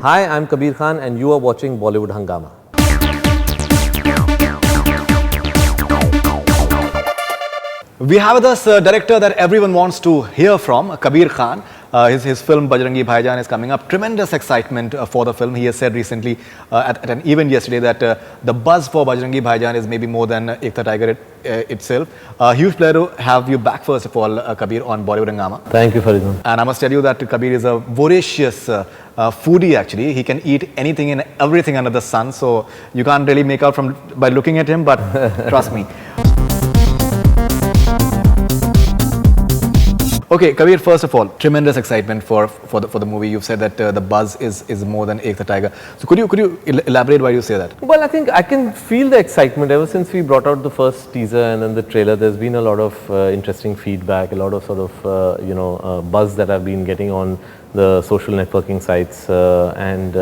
Hi, I'm Kabir Khan and you are watching Bollywood Hungama. We have with us a director that everyone wants to hear from, Kabir Khan. His film Bajrangi Bhaijaan is coming up. Tremendous excitement for the film. He has said recently at an event yesterday that the buzz for Bajrangi Bhaijaan is maybe more than Ek Tha Tiger itself. Huge pleasure to have you back first of all, Kabir, on Bollywood Hungama. Thank you, Faridoon. And I must tell you that Kabir is a voracious foodie actually. He can eat anything and everything under the sun. So you can't really make out by looking at him, but trust me. Okay, Kabir, first of all, tremendous excitement for the movie. You've said that the buzz is more than Ek Tha Tiger. So could you elaborate why you say that? Well, I think I can feel the excitement ever since we brought out the first teaser and then the trailer. There's been a lot of interesting feedback, a lot of sort of buzz that I've been getting on the social networking sites and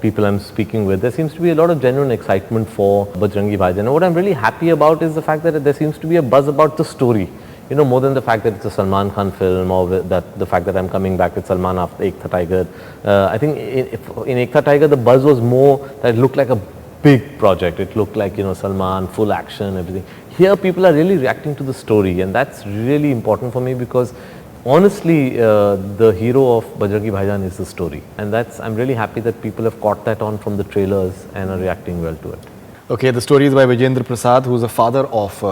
people I'm speaking with. There seems to be a lot of genuine excitement for Bajrangi Bhaijaan. And what I'm really happy about is the fact that there seems to be a buzz about the story. You know, more than the fact that it's a Salman Khan film or the fact that I'm coming back with Salman after Ek Tha Tiger. I think in Ek Tha Tiger, the buzz was more that it looked like a big project. It looked like, Salman, full action, everything. Here, people are really reacting to the story, and that's really important for me because honestly, the hero of Bajrangi Bhaijaan is the story. And I'm really happy that people have caught that on from the trailers and are reacting well to it. Okay, the story is by Vijayendra Prasad, who's the father of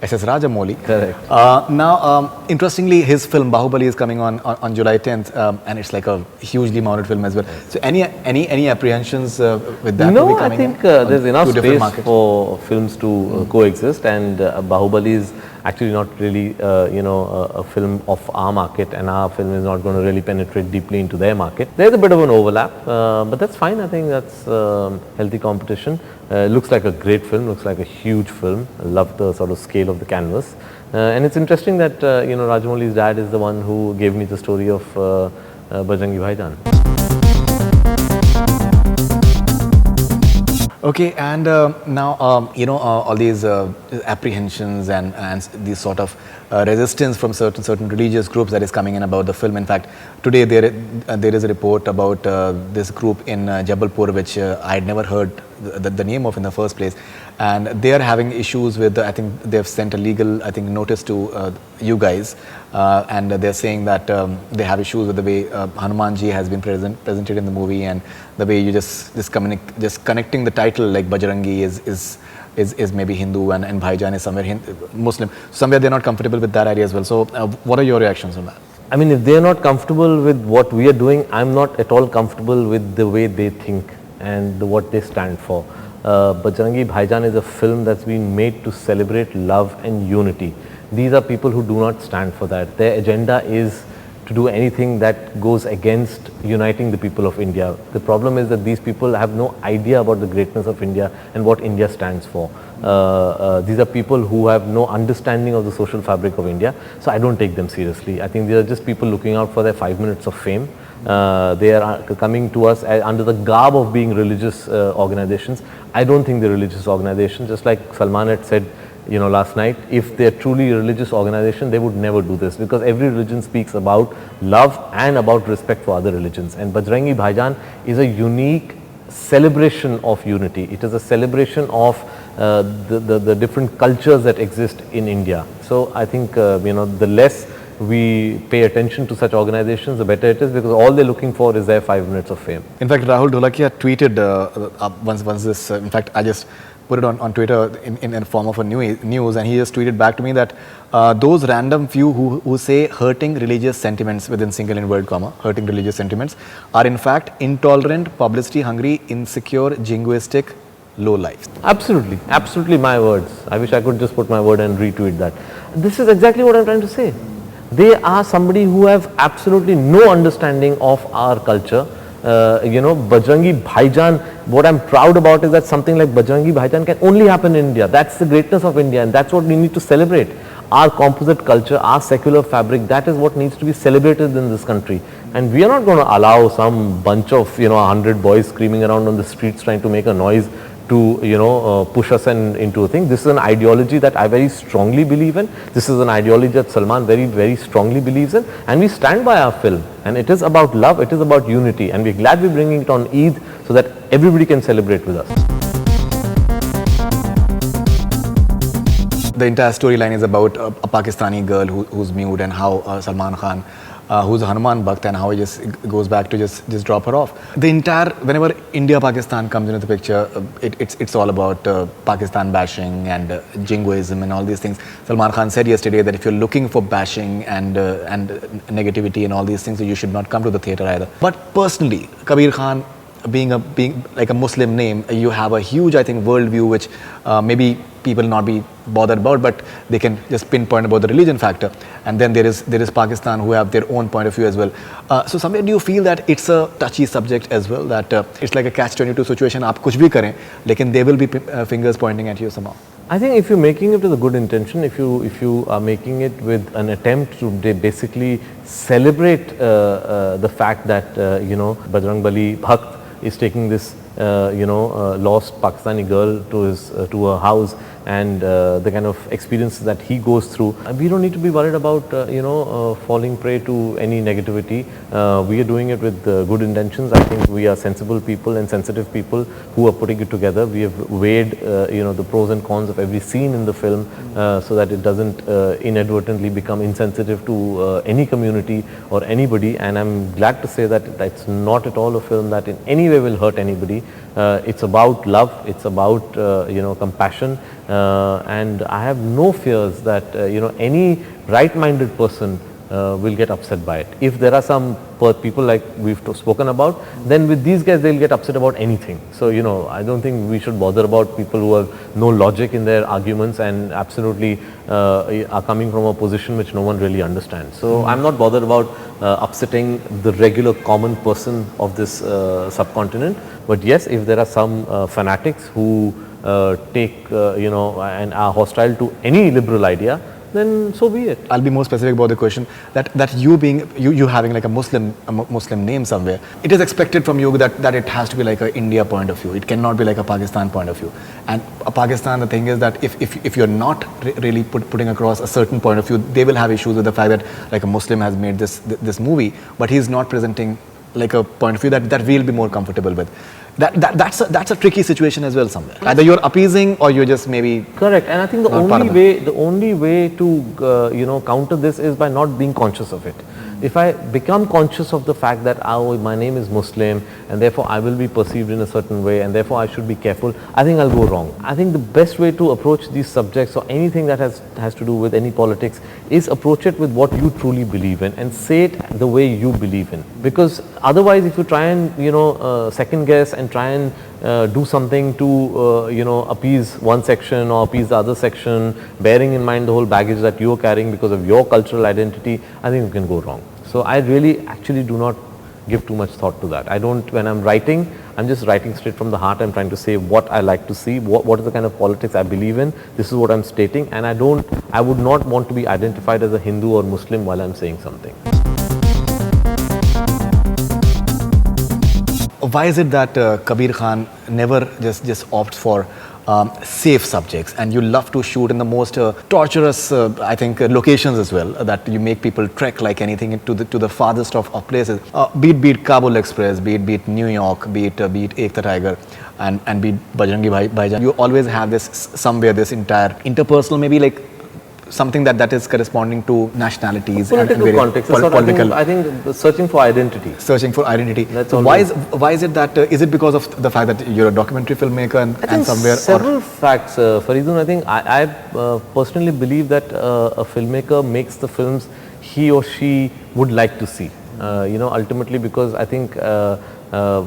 S.S. Rajamouli. Correct. Now, interestingly, his film Bahubali is coming on July 10th, and it's like a hugely mounted film as well. So, any apprehensions with that? No, I think there's enough space for films to coexist, and Bahubali is actually not really, a film of our market, and our film is not going to really penetrate deeply into their market. There's a bit of an overlap, but that's fine. I think that's healthy competition. Looks like a great film, looks like a huge film. I love the sort of scale of the canvas. And it's interesting that, Rajamouli's dad is the one who gave me the story of Bajrangi Bhaijaan. Okay, and now, all these apprehensions and these sort of resistance from certain religious groups that is coming in about the film. In fact, today there is a report about this group in Jabalpur, which I had never heard the name of in the first place, and they are having issues with. I think they have sent a legal notice to you guys, and they're saying that they have issues with the way Hanumanji has been presented in the movie, and the way you just connecting the title like Bajrangi is maybe Hindu and Bhaijaan is somewhere Muslim. Somewhere they're not comfortable with that idea as well. So what are your reactions on that? I mean, if they're not comfortable with what we are doing, I'm not at all comfortable with the way they think and what they stand for. Bajrangi Bhaijaan is a film that's been made to celebrate love and unity. These are people who do not stand for that. Their agenda is to do anything that goes against uniting the people of India. The problem is that these people have no idea about the greatness of India and what India stands for. These are people who have no understanding of the social fabric of India, so I don't take them seriously. I think they are just people looking out for their 5 minutes of fame. They are coming to us under the garb of being religious organizations. I don't think they're religious organizations. Just like Salman had said, last night, if they're truly a religious organization, they would never do this, because every religion speaks about love and about respect for other religions. And Bajrangi Bhaijaan is a unique celebration of unity. It is a celebration of the different cultures that exist in India. So I think, the less we pay attention to such organizations, the better it is, because all they're looking for is their 5 minutes of fame. In fact, Rahul Dholakia tweeted once this, in fact, I just put it on Twitter in a form of a news, and he just tweeted back to me that those random few who say hurting religious sentiments within single inverted comma, hurting religious sentiments, are in fact intolerant, publicity hungry, insecure, jingoistic, low lives. Absolutely my words. I wish I could just put my word and retweet that. This is exactly what I'm trying to say. They are somebody who have absolutely no understanding of our culture. Bajrangi Bhaijaan, what I'm proud about is that something like Bajrangi Bhaijaan can only happen in India. That's the greatness of India, and that's what we need to celebrate. Our composite culture, our secular fabric, that is what needs to be celebrated in this country. And we are not going to allow some bunch of, 100 boys screaming around on the streets trying to make a noise to push us into a thing. This is an ideology that I very strongly believe in. This is an ideology that Salman very strongly believes in, and we stand by our film. And it is about love, it is about unity, and we're glad we're bringing it on Eid so that everybody can celebrate with us. The entire storyline is about a Pakistani girl who's mute, and how Salman Khan, who's a Hanuman Bhakt, and how he just goes back to just drop her off. The entire, whenever India-Pakistan comes into the picture, it's all about Pakistan bashing and jingoism and all these things. Salman Khan said yesterday that if you're looking for bashing and negativity and all these things, you should not come to the theatre either. But personally, Kabir Khan, being like a Muslim name, you have a huge, I think, worldview which maybe people not be bothered about, but they can just pinpoint about the religion factor. And then there is Pakistan, who have their own point of view as well. So somewhere, do you feel that it's a touchy subject as well, that it's like a catch-22 situation? Aap kuch bhi kare, lekin there will be fingers pointing at you somehow. I think if you're making it with a good intention, if you are making it with an attempt to basically celebrate the fact that Bajrangi Bhakt is taking this lost Pakistani girl to her house, and the kind of experiences that he goes through, we don't need to be worried about falling prey to any negativity. We are doing it with good intentions. I think we are sensible people and sensitive people who are putting it together. We have weighed the pros and cons of every scene in the film so that it doesn't inadvertently become insensitive to any community or anybody. And I'm glad to say that it's not at all a film that in any way will hurt anybody. It's about love, it's about compassion, and I have no fears that any right-minded person will get upset by it. If there are some people like we've spoken about, then with these guys they'll get upset about anything. So I don't think we should bother about people who have no logic in their arguments and absolutely are coming from a position which no one really understands. So I'm not bothered about upsetting the regular common person of this subcontinent. But yes, if there are some fanatics who take and are hostile to any liberal idea, then so be it. I'll be more specific about the question that you having like a Muslim name somewhere. It is expected from you that it has to be like a India point of view. It cannot be like a Pakistan point of view. And Pakistan, the thing is that if you're not really putting across a certain point of view, they will have issues with the fact that like a Muslim has made this movie, but he's not presenting like a point of view that we'll be more comfortable with. That's a tricky situation as well somewhere. Either you're appeasing or you're just maybe correct. And I think the only way to counter this is by not being conscious of it. If I become conscious of the fact that my name is Muslim and therefore I will be perceived in a certain way and therefore I should be careful, I think I'll go wrong. I think the best way to approach these subjects or anything that has to do with any politics is approach it with what you truly believe in and say it the way you believe in. Because otherwise, if you try and second guess and try and do something to appease one section or appease the other section, bearing in mind the whole baggage that you are carrying because of your cultural identity, I think you can go wrong. So I really actually do not give too much thought to that. I don't, when I'm writing, I'm just writing straight from the heart. I'm trying to say what I like to see, what is the kind of politics I believe in. This is what I'm stating, and I would not want to be identified as a Hindu or Muslim while I'm saying something. Why is it that Kabir Khan never just opts for safe subjects, and you love to shoot in the most torturous, I think, locations as well, that you make people trek like anything to the farthest of places, be it Kabul Express, be it New York, be it Ek Tha Tiger, and be it Bajrangi Bhaijaan. You always have this somewhere, this entire interpersonal, maybe like something that is corresponding to nationalities political and context. I think searching for identity. Searching for identity. That's so why is it that is it because of the fact that you're a documentary filmmaker and somewhere several facts, Faridoon. I think I personally believe that a filmmaker makes the films he or she would like to see. Ultimately, because I think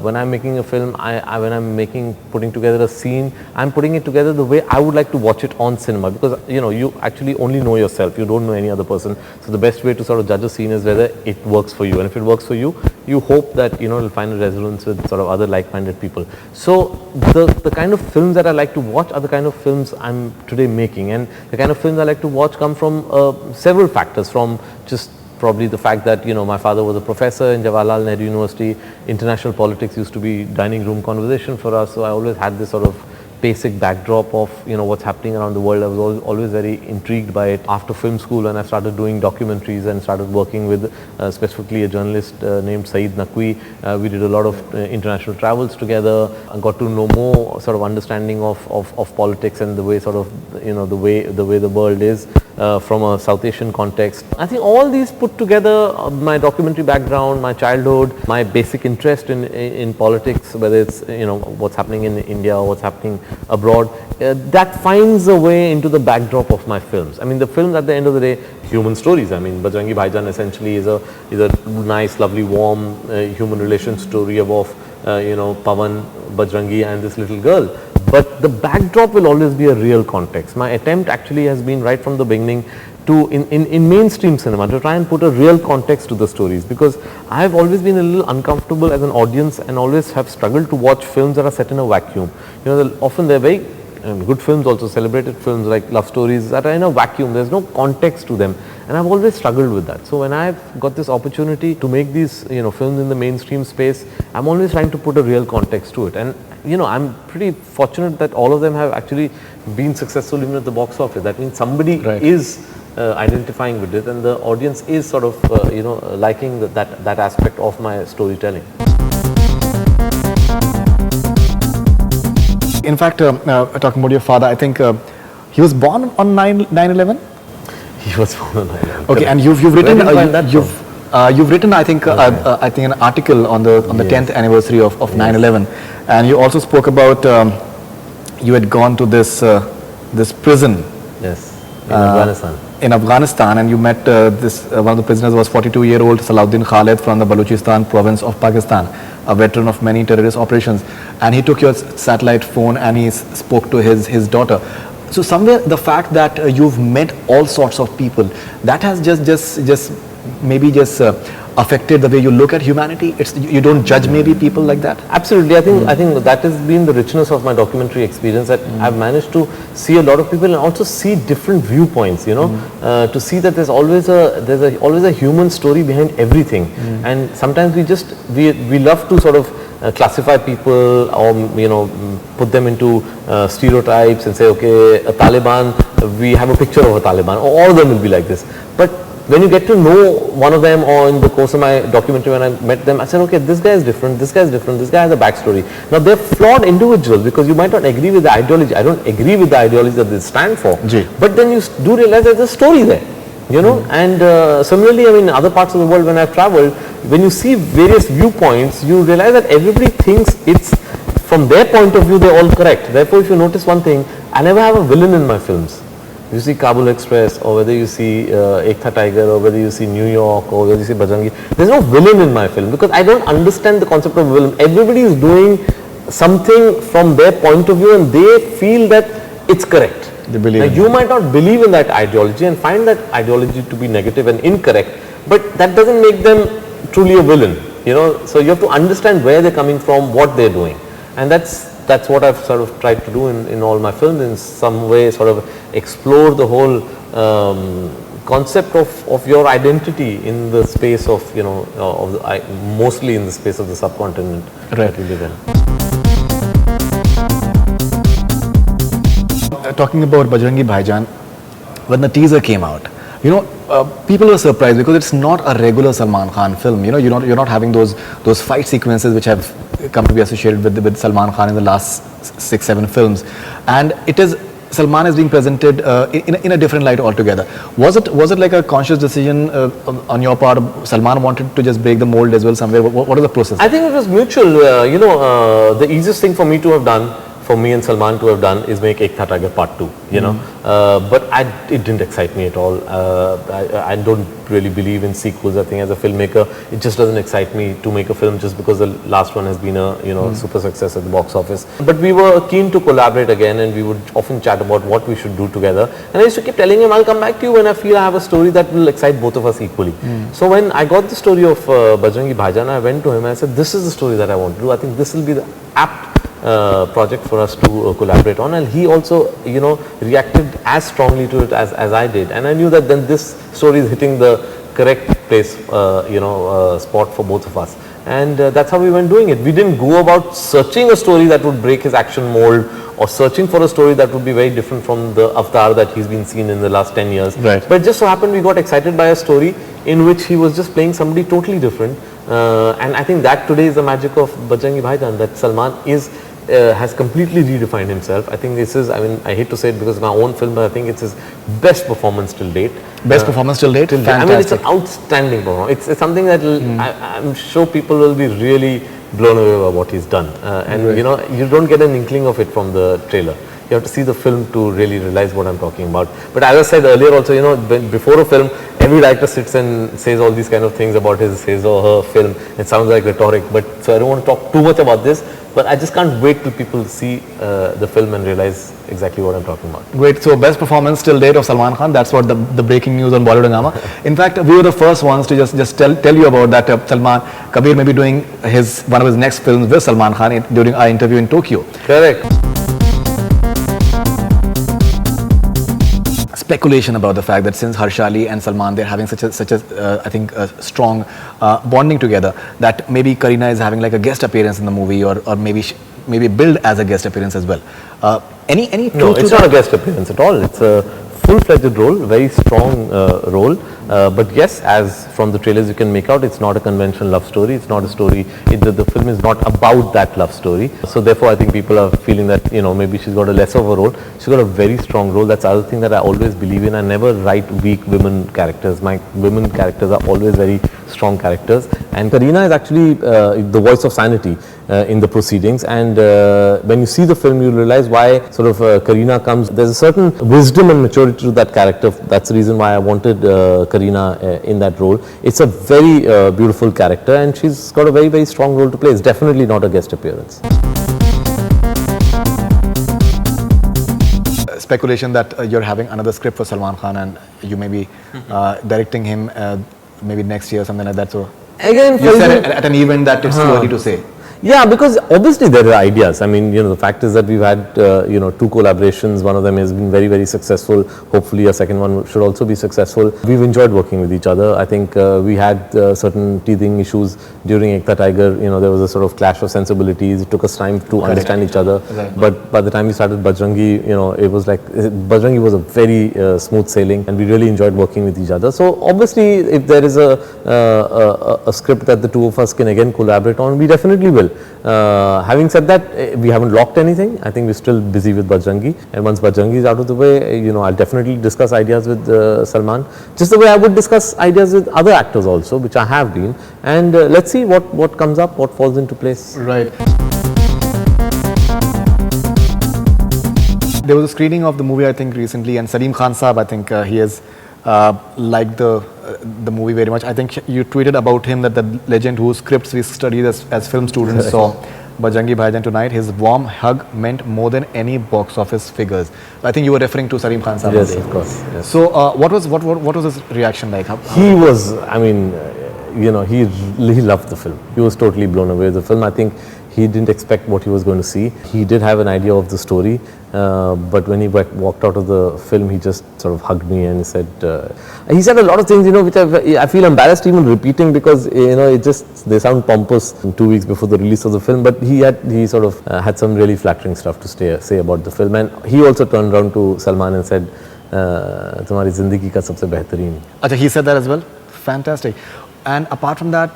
when I'm making a film, when I'm putting together a scene, I'm putting it together the way I would like to watch it on cinema, because you actually only know yourself, you don't know any other person. So the best way to sort of judge a scene is whether it works for you, and if it works for you, you hope that it'll find a resonance with sort of other like-minded people. So the kind of films that I like to watch are the kind of films I'm today making, and the kind of films I like to watch come from several factors, from just probably the fact that my father was a professor in Jawaharlal Nehru University. International politics used to be dining room conversation for us, so I always had this sort of basic backdrop of what's happening around the world. I was always very intrigued by it. After film school, when I started doing documentaries and started working with specifically a journalist named Sajid Nadiadwala, we did a lot of international travels together. I got to know more sort of understanding of politics and the way sort of the way the world is from a South Asian context. I think all these put together, my documentary background, my childhood, my basic interest in politics, whether it's what's happening in India or what's happening abroad, that finds a way into the backdrop of my films. I mean, the films at the end of the day, human stories. I mean, Bajrangi Bhaijaan essentially is a nice, lovely, warm human relation story of Pawan, Bajrangi and this little girl. But the backdrop will always be a real context. My attempt actually has been right from the beginning to, in mainstream cinema, to try and put a real context to the stories, because I have always been a little uncomfortable as an audience and always have struggled to watch films that are set in a vacuum. Often they're very good films, also celebrated films like love stories that are in a vacuum. There's no context to them, and I've always struggled with that. So when I've got this opportunity to make these films in the mainstream space, I'm always trying to put a real context to it. And I'm pretty fortunate that all of them have actually been successful even at the box office. That means somebody is identifying with it, and the audience is sort of liking that aspect of my storytelling. In fact, talking about your father, I think he was born on 9/11. He was born on 9/11. Okay, and you've written you've written I think an article on the 10th anniversary of 9/11, and you also spoke about you had gone to this prison. Yes, in Afghanistan. In Afghanistan, and you met one of the prisoners was 42-year-old Salahuddin Khalid from the Balochistan province of Pakistan, a veteran of many terrorist operations, and he took your satellite phone and he spoke to his daughter. So somewhere the fact that you've met all sorts of people, that has just affected the way you look at humanity. You don't judge maybe people like that. Absolutely, I think that has been the richness of my documentary experience, that I've managed to see a lot of people and also see different viewpoints. To see that there's always a human story behind everything, and sometimes we love to sort of classify people or put them into stereotypes and say, okay, a Taliban, we have a picture of a Taliban, all of them will be like this. But when you get to know one of them, or in the course of my documentary when I met them, I said, okay, this guy is different, this guy is different, this guy has a backstory. Now they're flawed individuals because you might not agree with the ideology. I don't agree with the ideology that they stand for. But then you do realize there's a story there. And similarly, I mean, other parts of the world when I've traveled, when you see various viewpoints, you realize that everybody thinks it's, from their point of view, they're all correct. Therefore, if you notice one thing, I never have a villain in my films. You see Kabul Express, or whether you see Ek Tha Tiger, or whether you see New York, or whether you see Bajrangi, there's no villain in my film because I don't understand the concept of villain. Everybody is doing something from their point of view and they feel that it's correct. They believe. Now, you might not believe in that ideology and find that ideology to be negative and incorrect, but that doesn't make them truly a villain. So you have to understand where they're coming from, what they're doing, and that's what I've sort of tried to do in all my films, in some way sort of explore the whole concept of your identity in the space of, mostly in the space of the subcontinent that we live in. Talking about Bajrangi Bhaijaan, when the teaser came out, people were surprised because it's not a regular Salman Khan film. You're not having those fight sequences which have come to be associated with Salman Khan in the last 6-7 films, and it is Salman is being presented in a different light altogether. Was it like a conscious decision on your part? Salman wanted to just break the mold as well somewhere. What is the process? I think it was mutual. The easiest thing for me to have done, for me and Salman to have done, is make Ek Tha Tiger Part 2, but it didn't excite me at all. I don't really believe in sequels. I think as a filmmaker, it just doesn't excite me to make a film just because the last one has been a super success at the box office. But we were keen to collaborate again, and we would often chat about what we should do together. And I used to keep telling him, I'll come back to you when I feel I have a story that will excite both of us equally. So when I got the story of Bajrangi Bhaijaan, I went to him and I said, this is the story that I want to do. I think this will be the apt project for us to collaborate on, and he also reacted as strongly to it as I did, and I knew that then this story is hitting the correct place spot for both of us, and that's how we went doing it. We didn't go about searching a story that would break his action mold or searching for a story that would be very different from the avatar that he's been seen in the last 10 years. Right. But it just so happened we got excited by a story in which he was just playing somebody totally different. And I think that today is the magic of Bajrangi Bhaijaan, that Salman has completely redefined himself. I think this is, I mean, I hate to say it because it's my own film, but I think it's his best performance till date. Best performance till date? Fantastic. I mean, it's an outstanding performance. It's something that I'm sure people will be really blown away by what he's done. And you know, you don't get an inkling of it from the trailer. You have to see the film to really realize what I'm talking about. But as I said earlier also, you know, before a film, every director sits and says all these kind of things about his or her film. It sounds like rhetoric, but so I don't want to talk too much about this. But I just can't wait till people see the film and realize exactly what I'm talking about. Great. So best performance till date of Salman Khan. That's what the breaking news on Bollywood Hungama. In fact, we were the first ones to just tell you about that. Salman Kabir may be doing one of his next films with Salman Khan during our interview in Tokyo. Correct. Speculation about the fact that since Harshaali and Salman, they're having such a I think a strong bonding together, that maybe Kareena is having like a guest appearance in the movie, or maybe billed as a guest appearance as well. Any No, it's not a guest appearance at all. It's a full-fledged role, very strong role. But yes, as from the trailers you can make out, it's not a conventional love story. It's not a story. The film is not about that love story. So therefore, I think people are feeling that, you know, maybe she's got a less of a role. She's got a very strong role. That's the other thing that I always believe in. I never write weak women characters. My women characters are always very strong characters. And Kareena is actually the voice of sanity in the proceedings. And when you see the film, you realize why sort of Kareena comes. There's a certain wisdom and maturity to that character. That's the reason why I wanted Kareena in that role. It's a very beautiful character, and she's got a very, very strong role to play. It's definitely not a guest appearance. Speculation that you're having another script for Salman Khan, and you may be directing him maybe next year, something like that. So Again, you said at an event that it's too early to say. Yeah, because obviously there are ideas. I mean, you know, the fact is that we've had, you know, 2 collaborations. One of them has been very, very successful. Hopefully a second one should also be successful. We've enjoyed working with each other. I think we had certain teething issues during Ekta Tiger. You know, there was a sort of clash of sensibilities. It took us time to understand each other. Right. But by the time we started Bajrangi, you know, it was like, Bajrangi was a very smooth sailing, and we really enjoyed working with each other. So obviously, if there is a script that the 2 of us can again collaborate on, we definitely will. Having said that, we haven't locked anything. I think we're still busy with Bajrangi, and once Bajrangi is out of the way, you know, I'll definitely discuss ideas with Salman, just the way I would discuss ideas with other actors also, which I have been, and let's see what comes up, what falls into place. Right. There was a screening of the movie, I think, recently, and Salim Khan Saab, I think he has liked the movie very much. I think you tweeted about him that the legend whose scripts we studied as film students saw Bajrangi Bhaijaan tonight. His warm hug meant more than any box office figures. I think you were referring to Salim Khan Saab. Yes, of course. Yes. So what was his reaction like? He was, I mean, you know, he loved the film. He was totally blown away with the film. I think he didn't expect what he was going to see. He did have an idea of the story, but when he walked out of the film, he just sort of hugged me and he said a lot of things, you know, which I feel embarrassed even repeating, because, you know, they sound pompous 2 weeks before the release of the film, but he sort of had some really flattering stuff to say about the film. And he also turned around to Salman and said, "Tumhari zindagi ka sabse behtareen." Acha, he said that as well? Fantastic. And apart from that,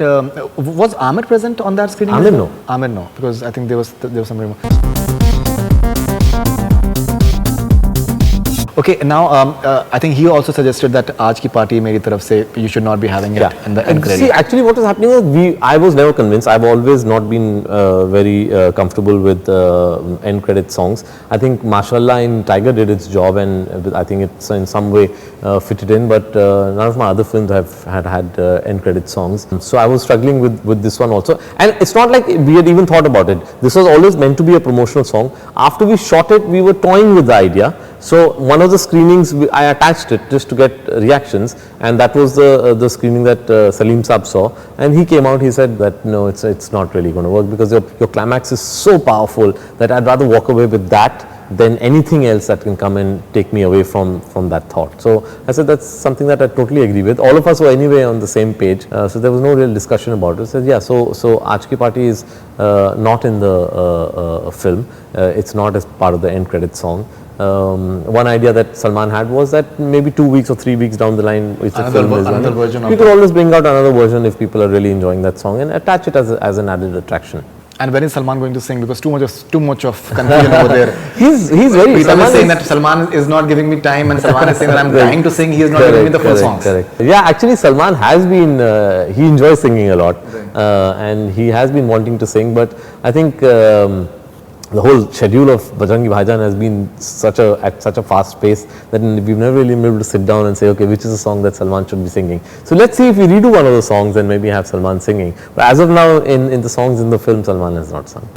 was Amir present on that screening? Amir, no. Amir, no, because I think there was some rumor. Okay, now I think he also suggested that Aaj Ki Party, meri taraf se, you should not be having it in the end credit. See, actually what was happening is I was never convinced. I've always not been very comfortable with end credit songs. I think Mashallah in Tiger did its job, and I think it's in some way fitted in, but none of my other films have had end credit songs. So I was struggling with this one also. And it's not like we had even thought about it. This was always meant to be a promotional song. After we shot it, we were toying with the idea. So one of the screenings, I attached it just to get reactions, and that was the screening that Salim Saab saw, and he came out, he said that no, it's not really going to work, because your climax is so powerful that I'd rather walk away with that than anything else that can come and take me away from that thought. So I said that's something that I totally agree with. All of us were anyway on the same page, so there was no real discussion about it. I said yeah, so Aaj Ki Party is not in the film. It's not as part of the end credit song. One idea that Salman had was that maybe 2 weeks or 3 weeks down the line, if the film is another version of we could always bring out another version if people are really enjoying that song and attach it as an added attraction. And when is Salman going to sing? Because too much of confusion over there. He's very. People are saying that Salman is not giving me time, and Salman is saying that I'm trying to sing. He is not giving me the full songs. Correct. Yeah, actually, Salman has been. He enjoys singing a lot, and he has been wanting to sing. But I think the whole schedule of Bajrangi Bhaijaan has been at such a fast pace that we've never really been able to sit down and say, okay, which is the song that Salman should be singing. So let's see if we redo one of the songs and maybe have Salman singing. But as of now, in the songs in the film, Salman has not sung.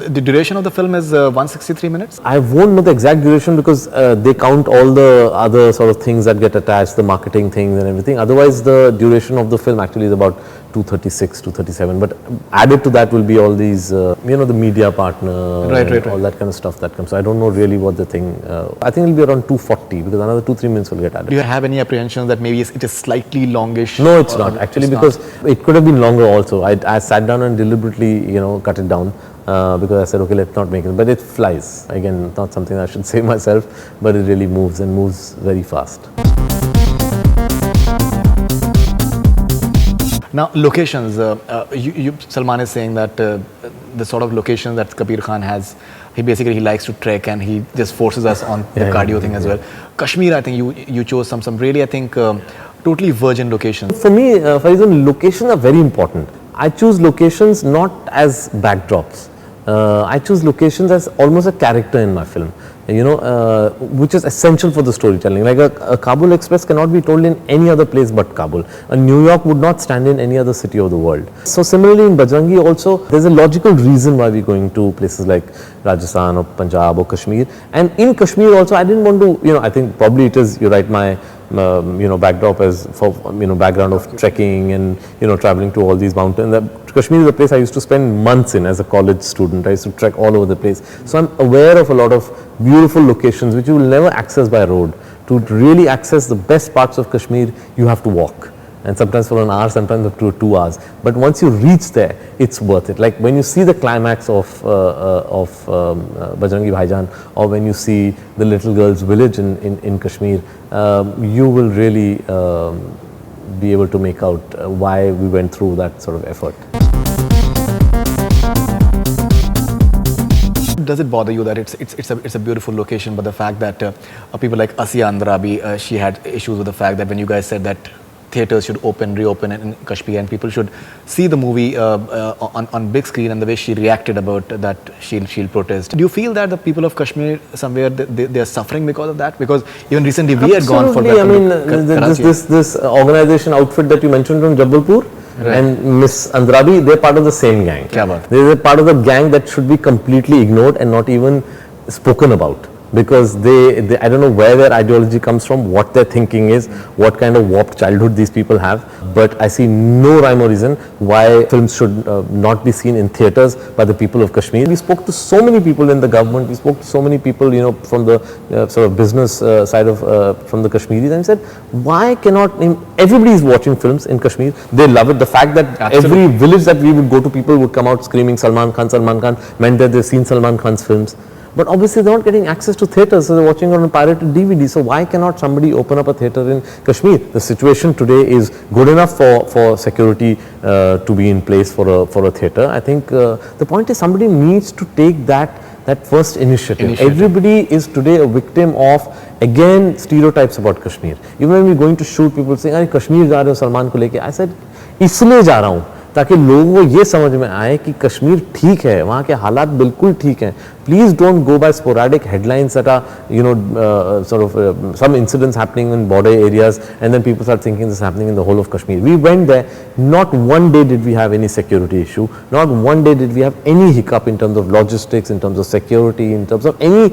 The duration of the film is 163 minutes? I won't know the exact duration because they count all the other sort of things that get attached, the marketing things and everything. Otherwise, the duration of the film actually is about 236, 237. But added to that will be all these, the media partner, right. all that kind of stuff that comes. So I don't know really what the thing. I think it'll be around 240 because another 2-3 minutes will get added. Do you have any apprehensions that maybe it is slightly longish? No, it's not actually because it could have been longer also. I sat down and deliberately, cut it down. Because I said, okay, let's not make it. But it flies. Again, not something I should say myself, but it really moves and moves very fast. Now, locations. Salman is saying that the sort of locations that Kabir Khan has, he likes to trek and he just forces us on the cardio thing as well. Kashmir, I think you chose some really, I think, totally virgin locations. For me, Faridoon, locations are very important. I choose locations not as backdrops. I choose locations as almost a character in my film, which is essential for the storytelling. Like a Kabul Express cannot be told in any other place but Kabul. A New York would not stand in any other city of the world. So similarly in Bajrangi also, there's a logical reason why we're going to places like Rajasthan or Punjab or Kashmir. And in Kashmir also, I didn't want to, I think probably it is, you're right, my backdrop as for background of trekking and traveling to all these mountains. Kashmir is a place I used to spend months in as a college student. I used to trek all over the place. So I'm aware of a lot of beautiful locations which you will never access by road. To really access the best parts of Kashmir, you have to walk. And sometimes for an hour, sometimes up to 2 hours. But once you reach there, it's worth it. Like when you see the climax of Bajrangi Bhaijaan, or when you see the little girl's village in Kashmir, you will really be able to make out why we went through that sort of effort. Does it bother you that it's a beautiful location, but the fact that people like Asiya Andrabi, she had issues with the fact that when you guys said that theatres should reopen in Kashmir and people should see the movie on big screen, and the way she reacted about that she'll protest. Do you feel that the people of Kashmir somewhere they are suffering because of that? Because even recently we had gone for that. I mean, this organization outfit that you mentioned from Jabalpur, right, and Miss Andrabi, they're part of the same gang. They're part of the gang that should be completely ignored and not even spoken about. Because they I don't know where their ideology comes from, what their thinking is, what kind of warped childhood these people have, but I see no rhyme or reason why films should not be seen in theatres by the people of Kashmir. We spoke to so many people in the government, we spoke to so many people, from the sort of business side of, from the Kashmiris, and said, why cannot, everybody is watching films in Kashmir, they love it. The fact that every village that we would go to, people would come out screaming Salman Khan, meant that they've seen Salman Khan's films. But obviously they're not getting access to theatres, so they're watching on a pirated DVD. So why cannot somebody open up a theatre in Kashmir? The situation today is good enough for security to be in place for a theatre. I think the point is somebody needs to take that first initiative. Everybody is today a victim of, again, stereotypes about Kashmir. Even when we're going to shoot, people saying, "Are Kashmir जा रहे हो सलमान को लेके?" I said, इसलिए जा रहा हूँ ताकि लोगों को ये समझ में आए कि कश्मीर ठीक है, वहाँ के हालात बिल्कुल ठीक हैं, please don't go by sporadic headlines that are, some incidents happening in border areas, and then people start thinking this is happening in the whole of Kashmir. We went there, not one day did we have any security issue, not one day did we have any hiccup in terms of logistics, in terms of security, in terms of any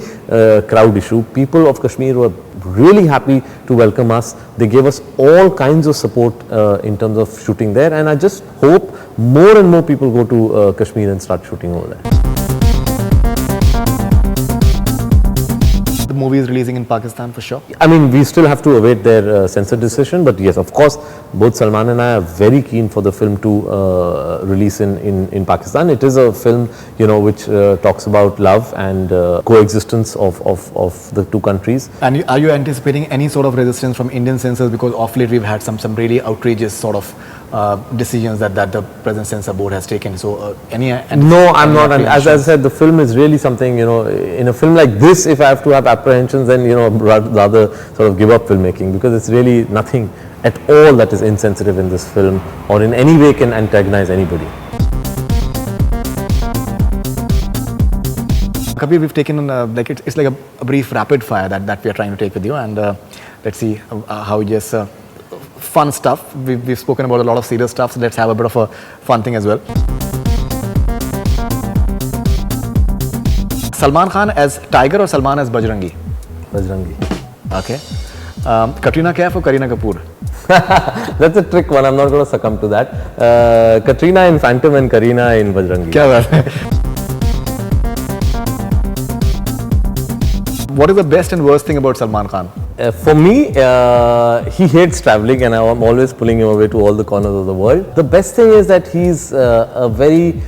crowd issue. People of Kashmir were really happy to welcome us. They gave us all kinds of support in terms of shooting there, and I just hope more and more people go to Kashmir and start shooting over there. The movie is releasing in Pakistan for sure? I mean, we still have to await their censor decision, but yes, of course, both Salman and I are very keen for the film to release in Pakistan. It is a film, which talks about love and coexistence of the two countries. And are you anticipating any sort of resistance from Indian censors, because of late we've had some really outrageous sort of decisions that the present censor board has taken? So no, I'm not. As I said, the film is really something, in a film like this, if I have to have apprehensions, then rather sort of give up filmmaking, because it's really nothing at all that is insensitive in this film or in any way can antagonize anybody. Kabir, we've taken it's like a brief rapid fire that we are trying to take with you, and let's see how just fun stuff. We've spoken about a lot of serious stuff, so let's have a bit of a fun thing as well. Salman Khan as Tiger or Salman as Bajrangi? Bajrangi. Okay. Katrina Kaif or Kareena Kapoor? That's a trick one. I'm not going to succumb to that. Katrina in Phantom and Kareena in Bajrangi. Kya baat hai? What is the best and worst thing about Salman Khan? For me, he hates traveling, and I'm always pulling him away to all the corners of the world. The best thing is that he's a very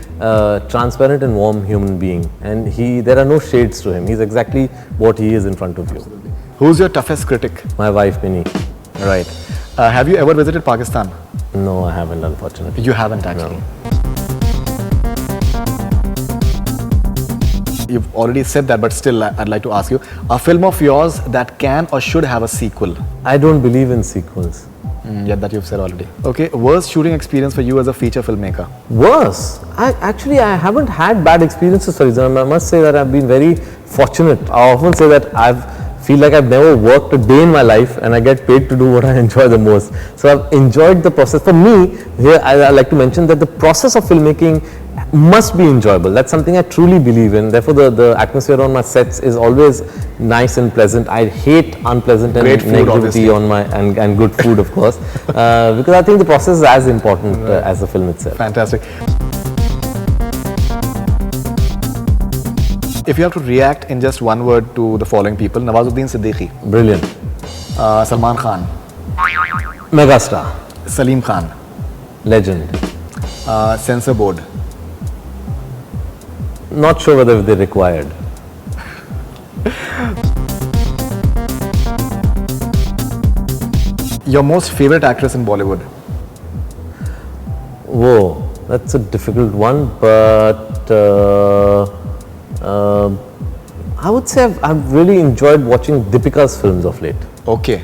transparent and warm human being, and there are no shades to him. He's exactly what he is in front of you. Absolutely. Who's your toughest critic? My wife, Minnie. Right. Have you ever visited Pakistan? No, I haven't, unfortunately. You haven't actually? No. You've already said that, but still I'd like to ask you, a film of yours that can or should have a sequel? I don't believe in sequels. Yeah, that you've said already. Okay, worst shooting experience for you as a feature filmmaker? Worse? I haven't had bad experiences, Faridoon. I must say that I've been very fortunate. I often say that feel like I've never worked a day in my life, and I get paid to do what I enjoy the most. So I've enjoyed the process. For me, here I like to mention that the process of filmmaking must be enjoyable. That's something I truly believe in. Therefore, the atmosphere on my sets is always nice and pleasant. I hate unpleasant and negativity on my and good food, of course, because I think the process is as important as the film itself. Fantastic. If you have to react in just one word to the following people: Nawazuddin Siddiqui, brilliant; Salman Khan, megastar; Salim Khan, legend; censor board. Not sure whether they're required. Your most favorite actress in Bollywood? Whoa, that's a difficult one, but I would say I've really enjoyed watching Deepika's films of late. Okay.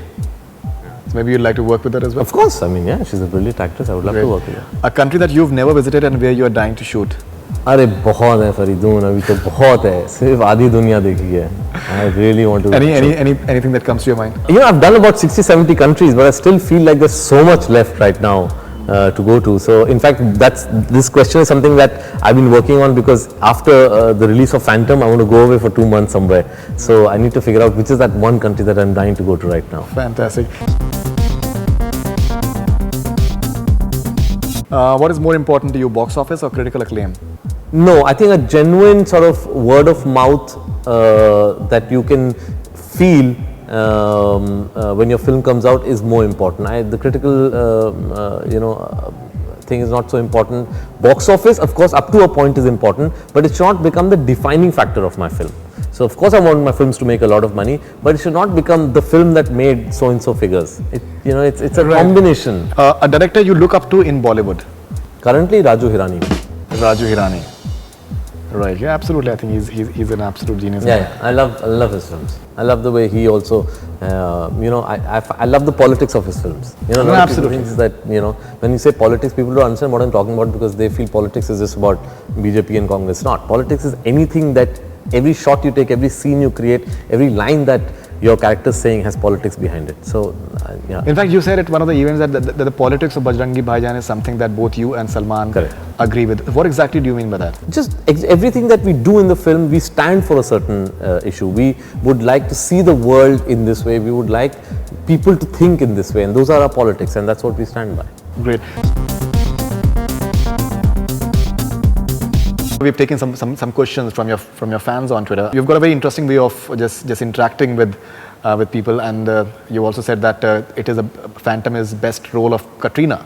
So maybe you'd like to work with her as well? Of course. I mean, yeah, she's a brilliant actress. I would love to work with her. A country that you've never visited and where you are dying to shoot? अरे बहुत है फरीदून, अभी तो बहुत है, सिर्फ आधी दुनिया देखी है. I really want to. Anything that comes to your mind? I've done about 60-70 countries, but I still feel like there's so much left right now to go to. So in fact, this question is something that I've been working on, because after the release of Phantom, I want to go away for 2 months somewhere. So I need to figure out which is that one country that I'm dying to go to right now. Fantastic. What is more important to you, box office or critical acclaim? No, I think a genuine sort of word of mouth that you can feel when your film comes out is more important. The critical, thing is not so important. Box office, of course, up to a point is important, but it should not become the defining factor of my film. So of course I want my films to make a lot of money, but it should not become the film that made so and so figures. It's a combination. A director you look up to in Bollywood? Currently, Raju Hirani. Raju Hirani. Right. Yeah, absolutely. I think he's an absolute genius. Yeah, I love his films. I love the way he also, I love the politics of his films. Absolutely. Things that when you say politics, people don't understand what I'm talking about, because they feel politics is just about BJP and Congress. Not. Politics is anything that every shot you take, every scene you create, every line that your character is saying has politics behind it. So, yeah. In fact, you said at one of the events that the politics of Bajrangi Bhaijaan is something that both you and Salman Correct. agree with. What exactly do you mean by that? Just everything that we do in the film, we stand for a certain issue. We would like to see the world in this way. We would like people to think in this way, and those are our politics, and that's what we stand by. Great. We've taken some questions from your fans on Twitter. You've got a very interesting way of just interacting with people, and you also said that it is Phantom is best role of Katrina.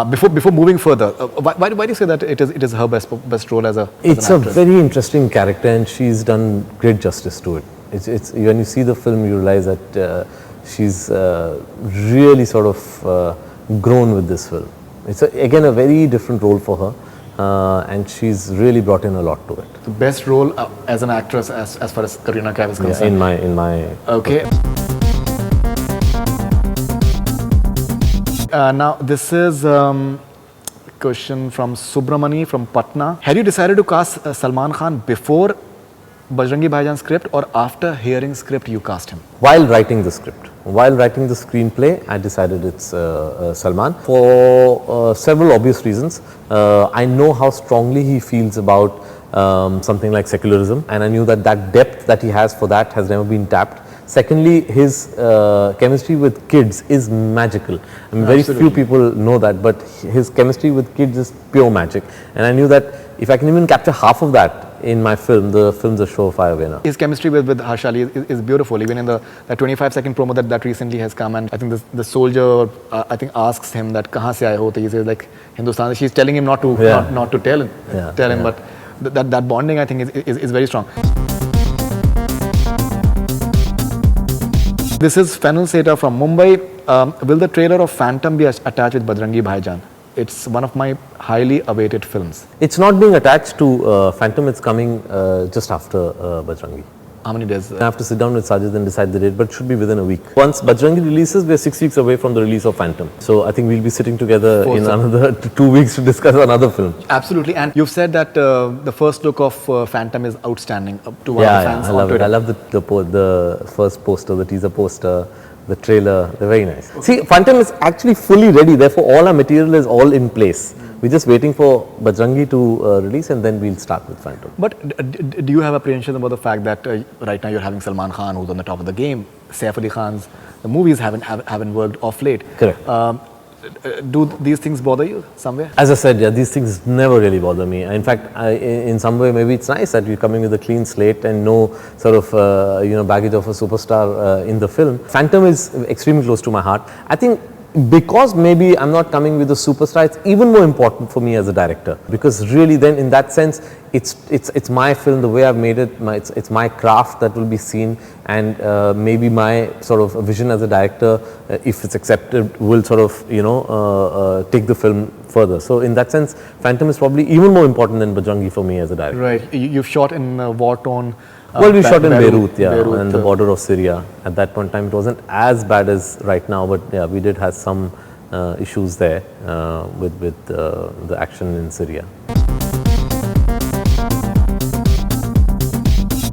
Before moving further, why do you say that it is her best role as an It's actress? a very interesting character, and she's done great justice to it. It's when you see the film, you realize that she's really sort of grown with this film. It's again a very different role for her. And she's really brought in a lot to it. The best role as an actress as far as Kareena Kaif is concerned. Yeah, in my okay. Now this is a question from Subramani from Patna. Had you decided to cast Salman Khan before Bajrangi Bhaijaan script or after hearing script you cast him? While writing the script. While writing the screenplay, I decided it's Salman for several obvious reasons. I know how strongly he feels about something like secularism, and I knew that depth that he has for that has never been tapped. Secondly, his chemistry with kids is magical. I mean, very few people know that, but his chemistry with kids is pure magic. And I knew that if I can even capture half of that in my film, the film's a surefire winner. His chemistry with Harshaali is beautiful. Even in the 25-second promo that recently has come, and I think the soldier I think asks him that "Kahan se aaye ho?" He says like Hindustan. She's telling him not to tell him, but that bonding I think is very strong. This is Fennel Seta from Mumbai. Will the trailer of Phantom be attached with Bajrangi Bhaijaan? It's one of my highly awaited films. It's not being attached to Phantom, it's coming just after Bajrangi. How many days? I have to sit down with Sajid and decide the date, but it should be within a week. Once Bajrangi releases, we are 6 weeks away from the release of Phantom. So I think we'll be sitting together in another 2 weeks to discuss another film. Absolutely. And you've said that the first look of Phantom is outstanding to one of the fans. I love it. I love the first poster, the teaser poster, the trailer. They're very nice. See, Phantom is actually fully ready. Therefore, all our material is all in place. We're just waiting for Bajrangi to release, and then we'll start with Phantom. But do you have apprehension about the fact that right now you're having Salman Khan, who's on the top of the game? Saif Ali Khan's the movies haven't worked off late. Correct. Do these things bother you somewhere? As I said, yeah, these things never really bother me. In fact, in some way, maybe it's nice that we're coming with a clean slate and no sort of baggage of a superstar in the film. Phantom is extremely close to my heart. I think because maybe I'm not coming with a superstar, it's even more important for me as a director, because really then in that sense it's my film, the way I've made it, it's my craft that will be seen, and maybe my sort of vision as a director, if it's accepted, will sort of take the film further. So in that sense, Phantom is probably even more important than Bajrangi for me as a director. Right. You've shot in war-torn. Well, we shot in Beirut, and the border of Syria. At that point in time, it wasn't as bad as right now, but yeah, we did have some issues there with the action in Syria.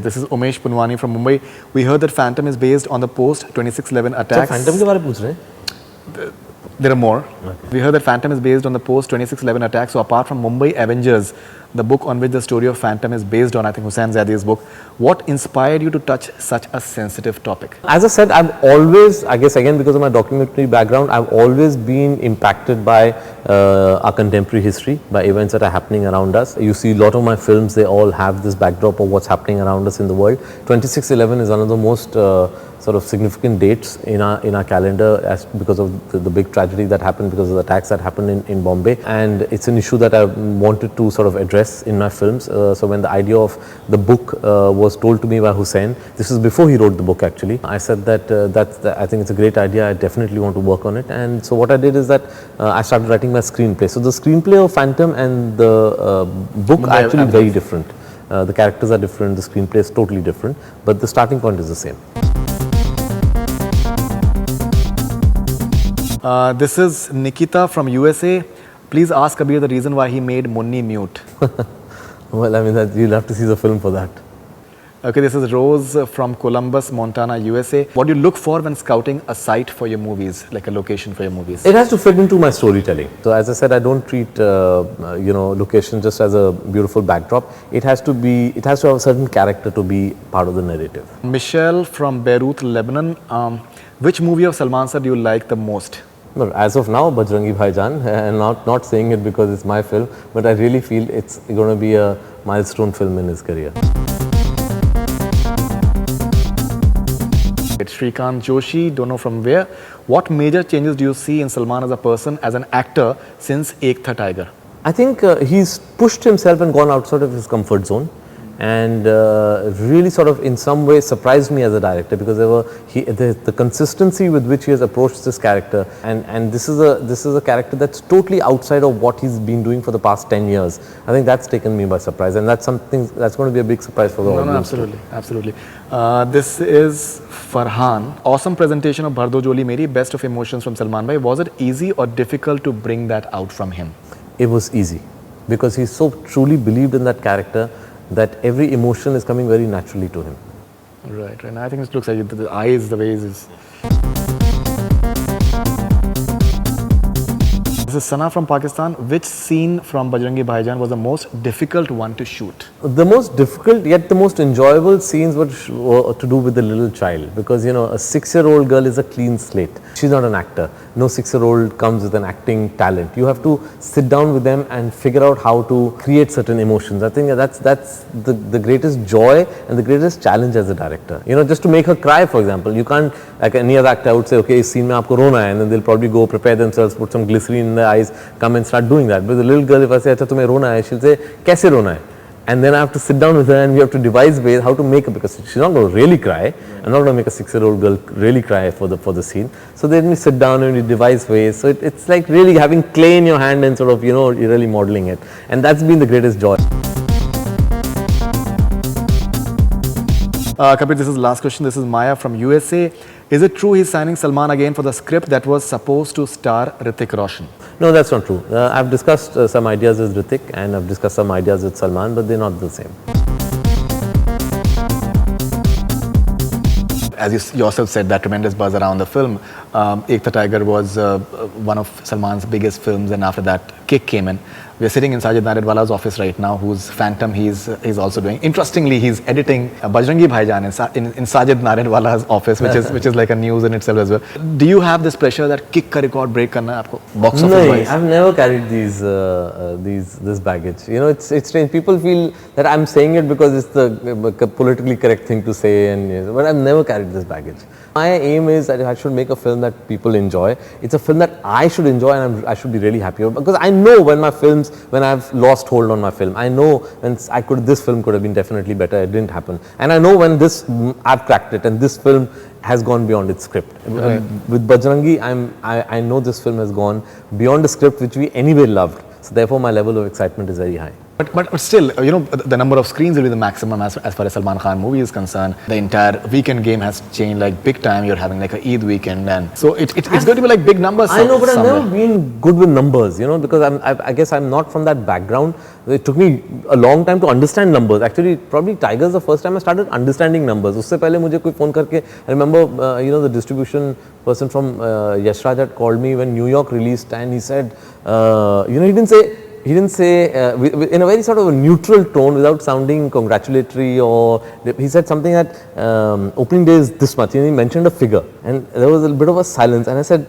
This is Umesh Punwani from Mumbai. We heard that Phantom is based on the post-2611 attacks. Phantom के बारे में पूछ रहे हैं? There are more. Okay. We heard that Phantom is based on the post-2611 attacks. So apart from Mumbai Avengers, the book on which the story of Phantom is based on, I think Hussain Zadi's book, what inspired you to touch such a sensitive topic? As I said, I've always, I guess again because of my documentary background, I've always been impacted by our contemporary history, by events that are happening around us. You see a lot of my films, they all have this backdrop of what's happening around us in the world. 2611 is one of the most sort of significant dates in our calendar because of the big tragedy that happened, because of the attacks that happened in Bombay, and it's an issue that I wanted to sort of address in my films. So when the idea of the book was told to me by Hussain, this is before he wrote the book actually, I said that I think it's a great idea, I definitely want to work on it. And so what I did is that I started writing my screenplay. So the screenplay of Phantom and the book are actually very different. The characters are different, the screenplay is totally different, but the starting point is the same. This is Nikita from USA. Please ask Kabir the reason why he made Munni mute. Well, I mean, you'll have to see the film for that. Okay, this is Rose from Columbus, Montana, USA. What do you look for when scouting a site for your movies, like a location for your movies? It has to fit into my storytelling. So as I said, I don't treat location just as a beautiful backdrop. It has to have a certain character to be part of the narrative. Michelle from Beirut, Lebanon. Which movie of Salman sir do you like the most? Well, as of now, Bajrangi Bhaijaan, and not saying it because it's my film, but I really feel it's going to be a milestone film in his career. It's Shrikant Joshi, don't know from where. What major changes do you see in Salman as a person, as an actor, since Ek Tha Tiger? I think he's pushed himself and gone outside of his comfort zone, and really sort of in some way surprised me as a director, because the consistency with which he has approached this character, and this is a character that's totally outside of what he's been doing for the past 10 years. I think that's taken me by surprise, and that's something that's going to be a big surprise for the audience. No, absolutely. This is Farhan. Awesome presentation of Bhar Do Joli Meri, best of emotions from Salman Bhai. Was it easy or difficult to bring that out from him? It was easy, because he so truly believed in that character that every emotion is coming very naturally to him. Right. And I think it looks like the eyes, the way it is. This is Sana from Pakistan. Which scene from Bajrangi Bhaijaan was the most difficult one to shoot? The most difficult yet the most enjoyable scenes were to do with the little child, because a 6-year-old girl is a clean slate. She's not an actor. No 6-year-old comes with an acting talent. You have to sit down with them and figure out how to create certain emotions. I think that's the greatest joy and the greatest challenge as a director. Just to make her cry, for example, you can't, like any other actor, I would say, okay, is scene mein aapko rona hai, and then they'll probably go prepare themselves, put some glycerine in their eyes, come and start doing that. But the little girl, if I say, acha tumhe rona hai, she'll say, kaise rona hai? And then I have to sit down with her and we have to devise ways how to make her, because she's not going to really cry. I'm not going to make a 6-year-old girl really cry for the scene. So then we sit down and we devise ways. So it's like really having clay in your hand and sort of, you're really modeling it. And that's been the greatest joy. Kabir, this is the last question. This is Maya from USA. Is it true he's signing Salman again for the script that was supposed to star Hrithik Roshan? No, that's not true. I've discussed some ideas with Hrithik and I've discussed some ideas with Salman, but they're not the same. As you yourself said, that tremendous buzz around the film. Ek Tha Tiger was one of Salman's biggest films, and after that, Kick came in. We are sitting in Sajid Nadiadwala's office right now, whose Phantom he's also doing. Interestingly, he's editing Bajrangi Bhaijaan in Sajid Nadiadwala's office, which is like a news in itself as well. Do you have this pressure that Kick ka record break karna aapko box office No, wise? I've never carried this baggage. It's strange. People feel that I'm saying it because it's the politically correct thing to say, but I've never carried this baggage. My aim is that I should make a film that people enjoy. It's a film that I should enjoy and I should be really happy about, because I know when I've lost hold on my film. I know when this film could have been definitely better. It didn't happen. And I know when I've cracked it and this film has gone beyond its script. Right. With Bajrangi, I know this film has gone beyond the script which we anyway loved. So therefore my level of excitement is very high. But still, the number of screens will be the maximum as far as Salman Khan movie is concerned. The entire weekend game has changed like big time. You're having like a Eid weekend, and so it's going to be like big numbers. I know, but I've never been good with numbers, because I guess I'm not from that background. It took me a long time to understand numbers. Actually, probably Tiger's the first time I started understanding numbers. Usse pehle mujhe koi phone karke, I remember, the distribution person from Yashraj had called me when New York released, and he said, he didn't say in a very sort of a neutral tone without sounding congratulatory, or he said something that opening day is this much. He mentioned a figure and there was a bit of a silence, and I said,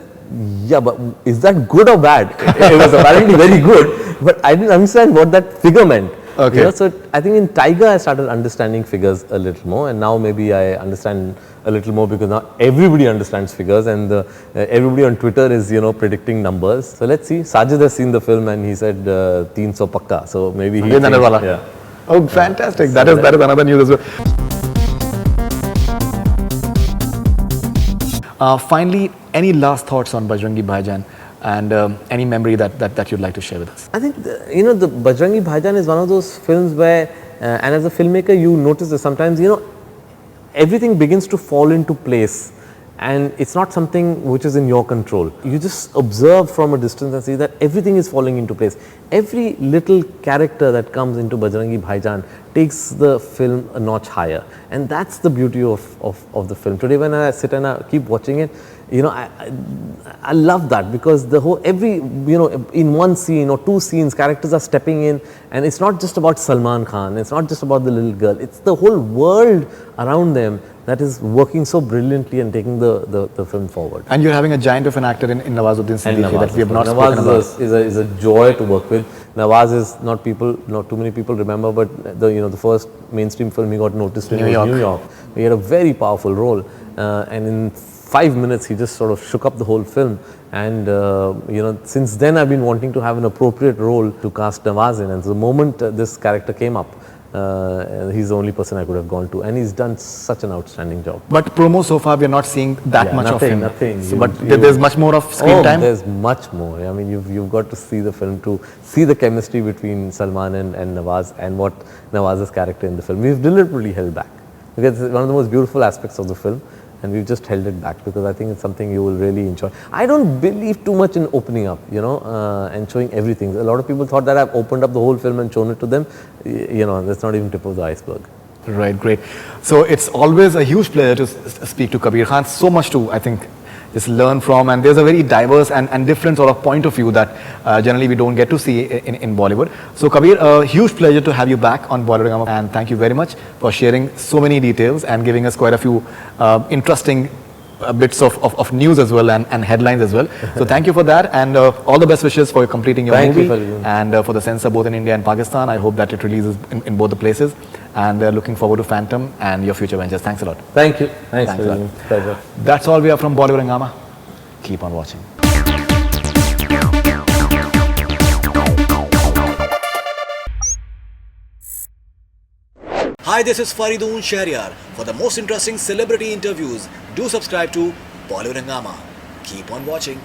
yeah, but is that good or bad? It was apparently very good, but I didn't understand what that figure meant. Okay. So I think in Tiger I started understanding figures a little more, and now maybe I understand a little more because now everybody understands figures, and everybody on Twitter is predicting numbers. So let's see. Sajid has seen the film and he said 300 pakka. So maybe he. Yeah. Oh, fantastic! That is another news as well. Finally, any last thoughts on Bajrangi Bhaijaan? And any memory that you'd like to share with us? I think the Bajrangi Bhaijaan is one of those films where, and as a filmmaker, you notice that sometimes everything begins to fall into place, and it's not something which is in your control. You just observe from a distance and see that everything is falling into place. Every little character that comes into Bajrangi Bhaijaan takes the film a notch higher, and that's the beauty of the film. Today when I sit and I keep watching it, you know, I love that, because the whole, every, you know, in one scene or two scenes, characters are stepping in, and it's not just about Salman Khan, it's not just about the little girl, it's the whole world around them that is working so brilliantly and taking the film forward. And you're having a giant of an actor in Nawazuddin Siddiqui that we have not spoken about. Nawaz is a joy to work with. Nawaz is not too many people remember, but the first mainstream film he got noticed in was New York. He had a very powerful role, and in 5 minutes he just sort of shook up the whole film, and since then I've been wanting to have an appropriate role to cast Nawaz in, and so the moment this character came up, he's the only person I could have gone to, and he's done such an outstanding job. But promo so far, we are not seeing that much of him. Nothing. So, there's much more of screen time? There's much more. I mean, you've got to see the film to see the chemistry between Salman and Nawaz, and what Nawaz's character in the film. We've deliberately held back, because it's one of the most beautiful aspects of the film, and we've just held it back because I think it's something you will really enjoy. I don't believe too much in opening up, and showing everything. A lot of people thought that I've opened up the whole film and shown it to them. That's not even tip of the iceberg. Right, great. So it's always a huge pleasure to speak to Kabir Khan. So much to, I think, just learn from, and there's a very diverse and different sort of point of view that generally we don't get to see in Bollywood. So Kabir, a huge pleasure to have you back on Bollywood Hungama, and thank you very much for sharing so many details and giving us quite a few interesting bits of news as well, and headlines as well. So thank you for that, and all the best wishes for completing your movie, and for the censor both in India and Pakistan. I hope that it releases in both the places, and looking forward to Phantom and your future ventures. Thanks a lot. Thank you. Thanks a lot. Pleasure. That's all we have from Bollywood Hungama. Keep on watching. Hi, this is Faridoon Shahryar. For the most interesting celebrity interviews, do subscribe to Bollywood Hungama. Keep on watching.